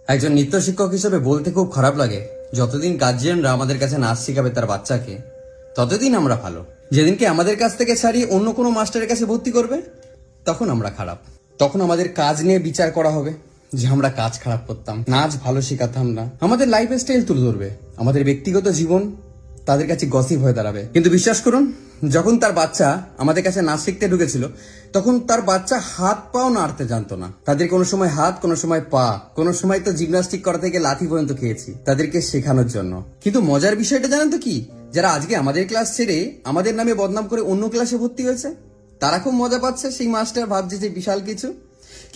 একজন নৃত্য শিক্ষক হিসেবে বলতে খুব খারাপ লাগে, যতদিন গার্জিয়ানরা আমাদের কাছে নাচ শিখাবে তার বাচ্চাকে, ততদিন আমরা ভালো। যেদিনকে আমাদের কাছ থেকে ছাড়িয়ে অন্য কোনো মাস্টারের কাছে ভর্তি করবে, তখন আমরা খারাপ। তখন আমাদের কাজ নিয়ে বিচার করা হবে যে আমরা কাজ খারাপ করতাম, নাচ ভালো শেখাতাম না, আমাদের লাইফ স্টাইল তুলে ধরবে, আমাদের ব্যক্তিগত জীবন তাদের কাছে গসিপ হয়ে দাঁড়াবে। কিন্তু বিশ্বাস করুন, যখন তার বাচ্চা আমাদের কাছে নাচ শিখতে ঢুকেছিল, তখন তার বাচ্চা হাত পাও নাড়তে জানতো না। তাদের কোনো সময় হাত, কোনো সময় পা, কোনো সময় তো জিমনাস্টিক করা থেকে লাথি পর্যন্ত খেয়েছি তাদেরকে শেখানোর জন্য। কিন্তু মজার বিষয়টা জানেন তো কি, যারা আজকে আমাদের ক্লাস ছেড়ে আমাদের নামে বদনাম করে অন্য ক্লাসে ভর্তি হয়েছে, তারা খুব মজা পাচ্ছে। সেই মাস্টার ভাবছে যে বিশাল কিছু,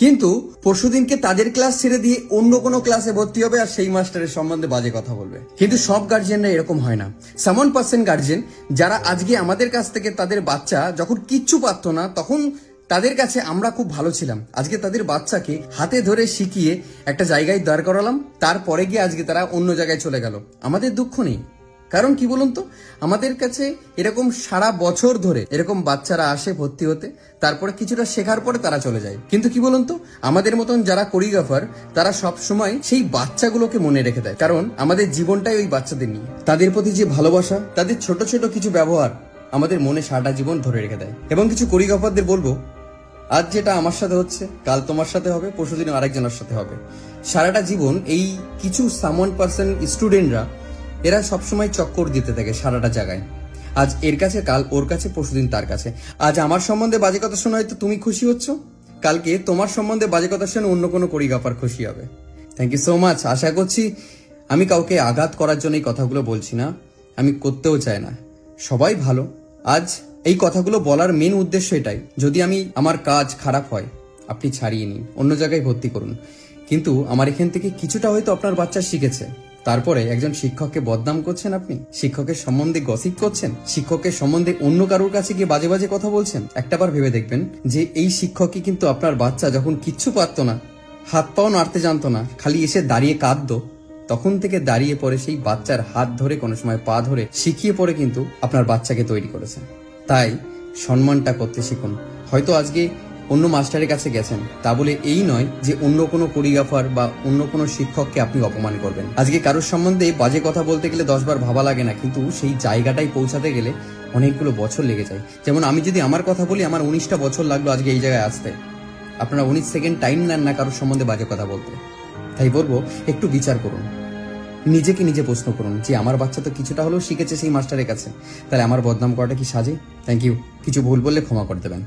কিন্তু পরশুদিনকে তাদের ক্লাস ছেড়ে দিয়ে অন্য কোনো ক্লাসে ভর্তি হবে আর সেই মাস্টারের সম্বন্ধে বাজে কথা বলবে। কিন্তু সব গার্জিয়ানরা এরকম হয় না। 7% গার্জিয়ান যারা আজকে আমাদের কাছ থেকে তাদের বাচ্চা যখন কিচ্ছু পারতো না, তখন তাদের কাছে আমরা খুব ভালো ছিলাম, আজকে তাদের বাচ্চাকে হাতে ধরে শিখিয়ে একটা জায়গায় দাঁড় করালাম, তারপরে গিয়ে আজকে তারা অন্য জায়গায় চলে গেল। আমাদের দুঃখ নেই, কারণ কি বলুন তো, আমাদের কাছে এরকম সারা বছর ধরে এরকম বাচ্চারা আসে ভর্তি হতে, তারপরে কিছুটা শেখার পরে তারা চলে যায়। কিন্তু কি বলুন তো, আমাদের মতন যারা কোরিওগ্রাফার, তারা সব সময় সেই বাচ্চাগুলোকে মনে রেখে দেয়, কারণ আমাদের জীবনটাই ওই বাচ্চাদের নিয়ে। তাদের প্রতি যে ভালোবাসা, তাদের ছোট ছোট কিছু ব্যবহার আমাদের মনে সারাটা জীবন ধরে রেখে দেয়। এবং কিছু কোরিওগ্রাফারদের বলবো, আজ যেটা আমার সাথে হচ্ছে, কাল তোমার সাথে হবে, পরশুদিন আরেকজনের সাথে হবে। সারাটা জীবন এই কিছু 7% স্টুডেন্টরা এরা সবসময় চক্কর দিতে থাকে সারাটা জায়গায়। আজ এর কাছে, কাল ওর কাছে, পরশুদিন তার কাছে। আজ আমার সম্বন্ধে বাজে কথা শোনা হয়তো তুমি খুশি হচ্ছ, কালকে তোমার সম্বন্ধে বাজে কথা শুনে অন্য কোনো কোরিওগ্রাফার খুশি হবে। Thank you so much. আশা করছি আমি কাউকে আঘাত করার জন্য এই কথাগুলো বলছি না, আমি করতেও চাই না। সবাই ভালো। আজ এই কথাগুলো বলার মেন উদ্দেশ্য এটাই, যদি আমার কাজ খারাপ হয়, আপনি ছাড়িয়ে নিন, অন্য জায়গায় ভর্তি করুন। কিন্তু আমার এখান থেকে কিছুটা হয়তো আপনার বাচ্চা শিখেছে, তারপরে একজন শিক্ষককে বদনাম করছেন, আপনি শিক্ষকের সম্বন্ধে গসিপ করছেন, শিক্ষকের সম্বন্ধে অন্য কারোর কাছে গিয়ে বাজে বাজে কথা বলছেন। একটাবার ভেবে দেখবেন যে এই শিক্ষকই কিন্তু আপনার বাচ্চা যখন কিচ্ছু পারতো না, হাত পাও নাড়তে জানতো না, খালি এসে দাঁড়িয়ে কাঁদতো, তখন থেকে দাঁড়িয়ে পড়ে সেই বাচ্চার হাত ধরে, কোনো সময় পা ধরে শিখিয়ে পড়ে কিন্তু আপনার বাচ্চাকে তৈরি করেছে। তাই সম্মানটা করতে শিখুন। হয়তো আজকে অন্য মাস্টারের কাছে গেছেন, তা বলে এই নয় যে অন্য কোনো কোরিওগ্রাফার বা অন্য কোনো শিক্ষককে আপনি অপমান করবেন। আজকে কারোর সম্বন্ধে বাজে কথা বলতে গেলে 10 বার ভাবা লাগে না, কিন্তু সেই জায়গাটাই পৌঁছাতে গেলে অনেকগুলো বছর লেগে যায়। যেমন আমি যদি আমার কথা বলি, আমার 19টা বছর লাগলো আজকে এই জায়গায় আসতে। আপনারা 19 সেকেন্ড টাইম নেন না কারোর সম্বন্ধে বাজে কথা বলতে। তাই বলবো, একটু বিচার করুন, নিজেকে নিজে প্রশ্ন করুন যে আমার বাচ্চা তো কিছুটা হলেও শিখেছে সেই মাস্টারের কাছে, তাহলে আমার বদনাম করাটা কি সাজে? Thank you. কিছু ভুল বললে ক্ষমা করে দেবেন।